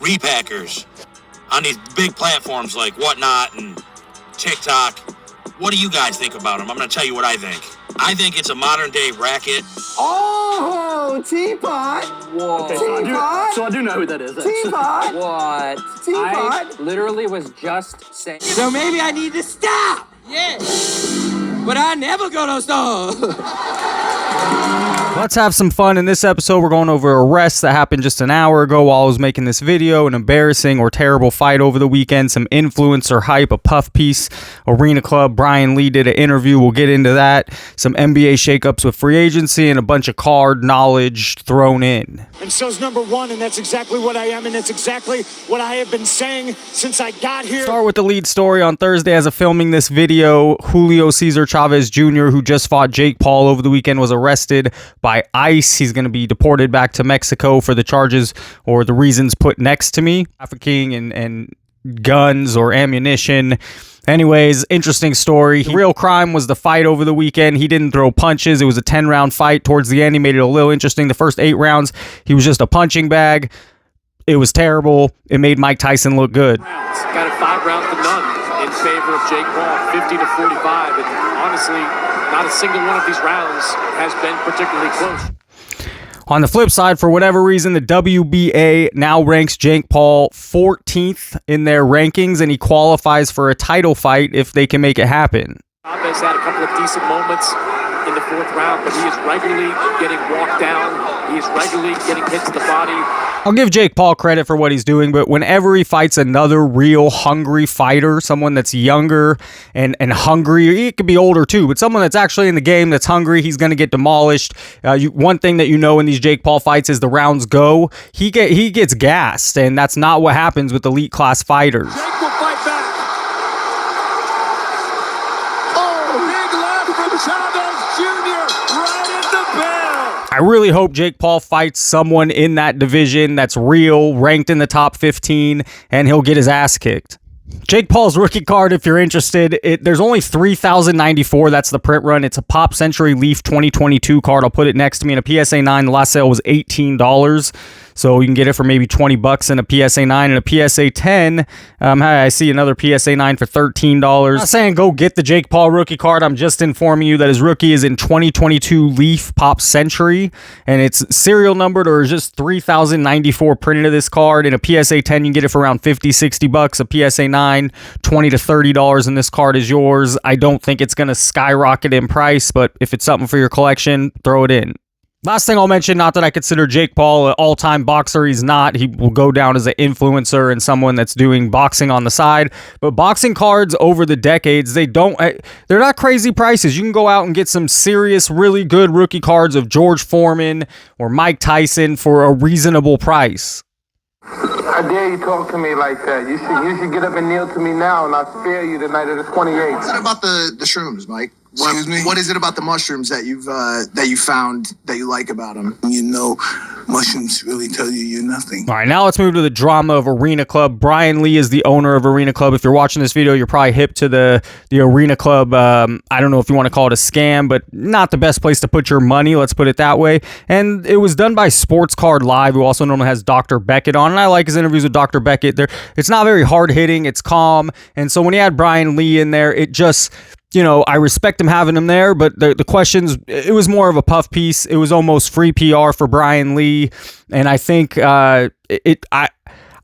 repackers on these big platforms like Whatnot and TikTok. What do you guys think about them? I'm going to tell you what I think. I think it's a modern-day racket. Oh, Teapot! Whoa. Okay, so I do know who that is. Teapot! What? Teapot! I literally was just saying. So maybe I need to stop. Yes. But I never gonna stop. Let's have some fun. In this episode, we're going over arrests that happened just an hour ago while I was making this video, an embarrassing or terrible fight over the weekend, some influencer hype, a puff piece, Arena Club, Brian Lee did an interview, we'll get into that, some NBA shakeups with free agency, and a bunch of card knowledge thrown in. And so's number one, and that's exactly what I am, and that's exactly what I have been saying since I got here. Start with the lead story. On Thursday, as of filming this video, Julio Cesar Chavez Jr., who just fought Jake Paul over the weekend, was arrested by ICE. He's going to be deported back to Mexico for the charges or the reasons put next to me, trafficking and guns or ammunition. Anyways, interesting story. The real crime was the fight over the weekend. He didn't throw punches. It was a 10-round fight. Towards the end, he made it a little interesting. The first 8 rounds, he was just a punching bag. It was terrible. It made Mike Tyson look good. Got it 5 rounds to none in favor of Jake Paul, 50 to 45. And honestly, not a single one of these rounds has been particularly close. On the flip side, for whatever reason, the WBA now ranks Jake Paul 14th in their rankings, and he qualifies for a title fight if they can make it happen. Chavez had a couple of decent moments in the 4th round, but he is regularly getting walked down. He is regularly getting hit to the body. I'll give Jake Paul credit for what he's doing, but whenever he fights another real hungry fighter, someone that's younger and hungry, he could be older too, but someone that's actually in the game that's hungry, he's going to get demolished. One thing that you know in these Jake Paul fights is the rounds go. He gets gassed, and that's not what happens with elite class fighters. Jake will fight back. Oh, big left from Chavez Jr. right in the bell. I really hope Jake Paul fights someone in that division that's real, ranked in the top 15, and he'll get his ass kicked. Jake Paul's rookie card, if you're interested, there's only 3,094. That's the print run. It's a Pop Century Leaf 2022 card. I'll put it next to me. And a PSA 9, the last sale was $18. So you can get it for maybe $20 in a PSA 9 and a PSA 10. I see another PSA 9 for $13. I'm not saying go get the Jake Paul rookie card. I'm just informing you that his rookie is in 2022 Leaf Pop Century, and it's serial numbered, or just 3,094 printed of this card. In a PSA 10, you can get it for around $50-$60. A PSA 9, $20 to $30, and this card is yours. I don't think it's going to skyrocket in price, but if it's something for your collection, throw it in. Last thing I'll mention, not that I consider Jake Paul an all-time boxer. He's not. He will go down as an influencer and someone that's doing boxing on the side. But boxing cards over the decades, they're not crazy prices. You can go out and get some serious, really good rookie cards of George Foreman or Mike Tyson for a reasonable price. How dare you talk to me like that? You should get up and kneel to me now, and I'll spare you the night of the 28th. What about the shrooms, Mike? Excuse me? What is it about the mushrooms that you found that you like about them? You know, mushrooms really tell you you're nothing. All right, now let's move to the drama of Arena Club. Brian Lee is the owner of Arena Club. If you're watching this video, you're probably hip to the Arena Club. I don't know if you want to call it a scam, but not the best place to put your money. Let's put it that way. And it was done by Sports Card Live, who also normally has Dr. Beckett on. And I like his interviews with Dr. Beckett. It's not very hard-hitting. It's calm. And so when he had Brian Lee in there, it just... I respect him having him there, but the questions, it was more of a puff piece. It was almost free PR for Brian Lee, and I think I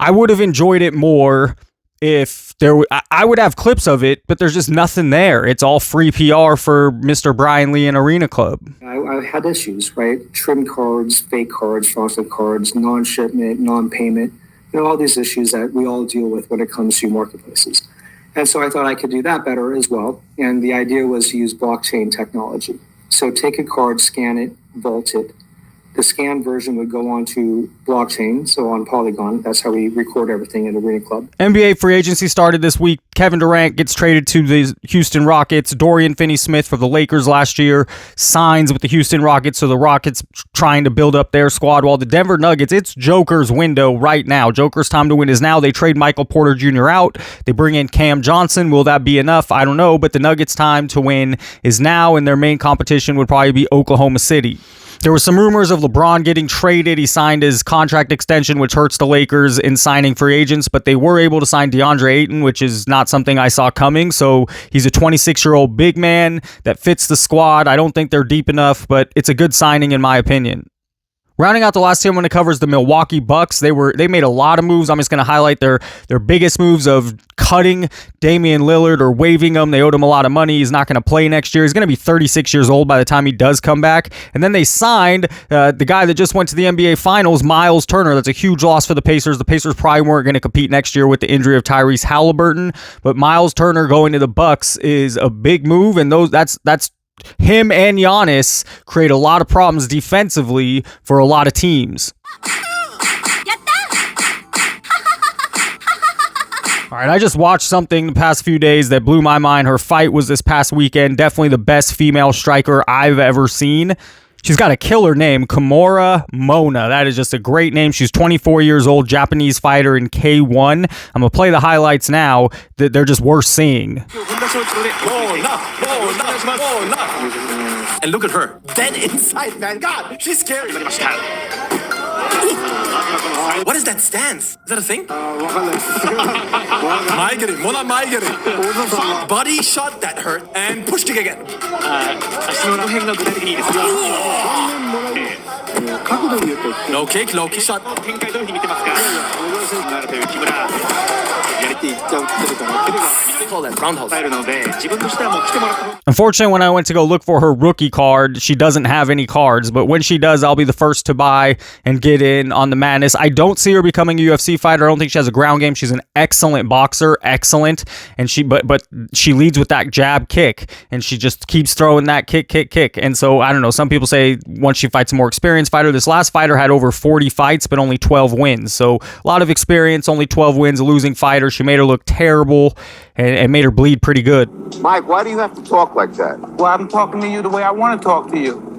would have enjoyed it more if I would have clips of it, but there's just nothing there. It's all free PR for Mr. Brian Lee and Arena Club. I had issues, right? Trim cards, fake cards, frosted cards, non-shipment, non-payment, all these issues that we all deal with when it comes to marketplaces. And so I thought I could do that better as well. And the idea was to use blockchain technology. So take a card, scan it, vault it. The scanned version would go onto blockchain, so on Polygon. That's how we record everything at Arena Club. NBA free agency started this week. Kevin Durant gets traded to the Houston Rockets. Dorian Finney-Smith for the Lakers last year signs with the Houston Rockets, so the Rockets trying to build up their squad, while the Denver Nuggets, it's Joker's window right now. Joker's time to win is now. They trade Michael Porter Jr. out. They bring in Cam Johnson. Will that be enough? I don't know, but the Nuggets' time to win is now, and their main competition would probably be Oklahoma City. There were some rumors of LeBron getting traded. He signed his contract extension, which hurts the Lakers in signing free agents, but they were able to sign DeAndre Ayton, which is not something I saw coming. So he's a 26-year-old big man that fits the squad. I don't think they're deep enough, but it's a good signing in my opinion. Rounding out the last team I'm going to cover is the Milwaukee Bucks. They made a lot of moves. I'm just going to highlight their biggest moves of cutting Damian Lillard or waiving him. They owed him a lot of money. He's not going to play next year. He's going to be 36 years old by the time he does come back. And then they signed the guy that just went to the NBA Finals, Miles Turner. That's a huge loss for the Pacers. The Pacers probably weren't going to compete next year with the injury of Tyrese Halliburton. But Miles Turner going to the Bucks is a big move, and that's him and Giannis create a lot of problems defensively for a lot of teams. All right, I just watched something the past few days that blew my mind. Her fight was this past weekend. Definitely the best female striker I've ever seen. She's got a killer name, Kimura Mona. That is just a great name. She's 24 years old, Japanese fighter in K1. I'm going to play the highlights now. They're just worth seeing. And look at her. Dead inside, man. God, she's scary. What is that stance? Is that a thing? Body shot that hurt and push kick again. Low kick shot. Unfortunately, when I went to go look for her rookie card, she doesn't have any cards, but when she does, I'll be the first to buy and get in on the madness. I don't see her becoming a UFC fighter. I don't think she has a ground game. She's an excellent boxer, excellent, and but she leads with that jab kick, and she just keeps throwing that kick. And so, I don't know, some people say once she fights a more experienced fighter, this last fighter had over 40 fights, but only 12 wins. So, a lot of experience, only 12 wins, a losing fighter. She made her look terrible and made her bleed pretty good. Mike, why do you have to talk like that? Well, I'm talking to you the way I want to talk to you.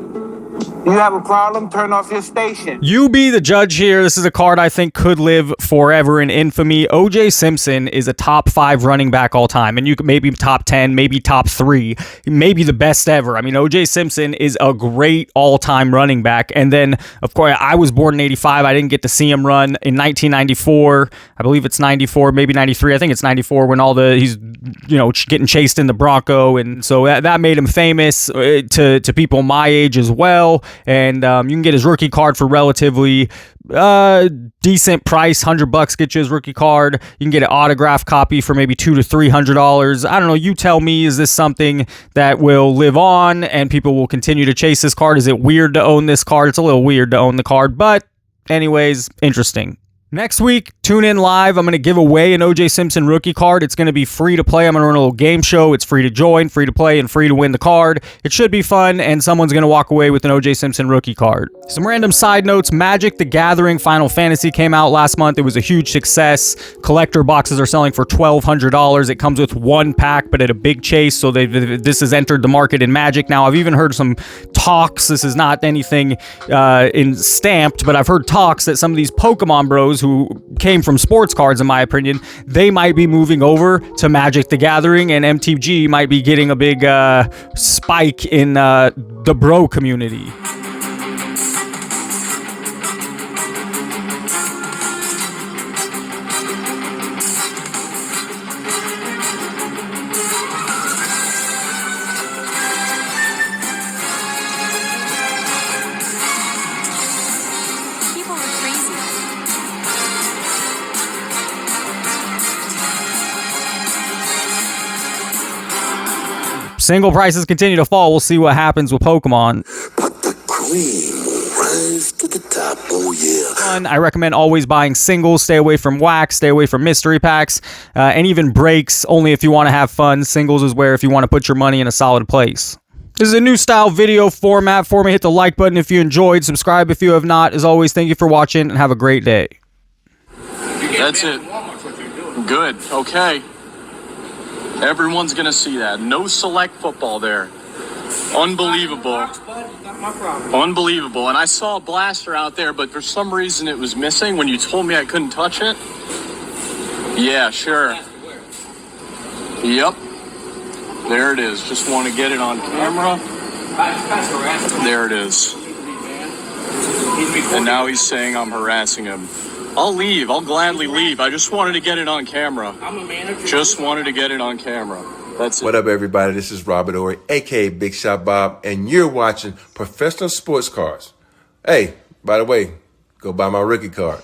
You have a problem? Turn off your station. You be the judge here. This is a card I think could live forever in infamy. O.J. Simpson is a top 5 running back all time, and you could maybe top 10, maybe top 3, maybe the best ever. I mean, O.J. Simpson is a great all-time running back. And then, of course, I was born in 85. I didn't get to see him run in 1994. I believe it's 94, maybe 93. I think it's 94 when he's getting chased in the Bronco, and so that made him famous to people my age as well. And you can get his rookie card for relatively decent price. $100 get you his rookie card. You can get an autographed copy for maybe $200 to $300. I don't know. You tell me, is this something that will live on and people will continue to chase this card? Is it weird to own this card? It's a little weird to own the card, but anyways, interesting. Next week, tune in live. I'm going to give away an O.J. Simpson rookie card. It's going to be free to play. I'm going to run a little game show. It's free to join, free to play, and free to win the card. It should be fun, and someone's going to walk away with an O.J. Simpson rookie card. Some random side notes. Magic the Gathering Final Fantasy came out last month. It was a huge success. Collector boxes are selling for $1,200. It comes with one pack, but at a big chase, so this has entered the market in Magic. Now, I've even heard some talks. This is not anything in stamped, but I've heard talks that some of these Pokemon bros who came from sports cards, in my opinion, they might be moving over to Magic the Gathering, and MTG might be getting a big spike in the bro community. Single prices continue to fall. We'll see what happens with Pokemon. But the cream will rise to the top. Oh, yeah. I recommend always buying singles. Stay away from wax. Stay away from mystery packs. And even breaks, only if you want to have fun. Singles is where if you want to put your money in a solid place. This is a new style video format for me. Hit the like button if you enjoyed. Subscribe if you have not. As always, thank you for watching and have a great day. That's it. Good. Okay. Everyone's going to see that. No select football there. Unbelievable. Unbelievable. And I saw a blaster out there, but for some reason it was missing when you told me I couldn't touch it. Yeah, sure. Yep. There it is. Just want to get it on camera. There it is. And now he's saying I'm harassing him. I'll leave. I'll gladly leave. I just wanted to get it on camera. I'm a manager. Just wanted to get it on camera. That's it. What up, everybody? This is Robert Ory, a.k.a. Big Shot Bob, and you're watching Professional Sports Cards. Hey, by the way, go buy my rookie card.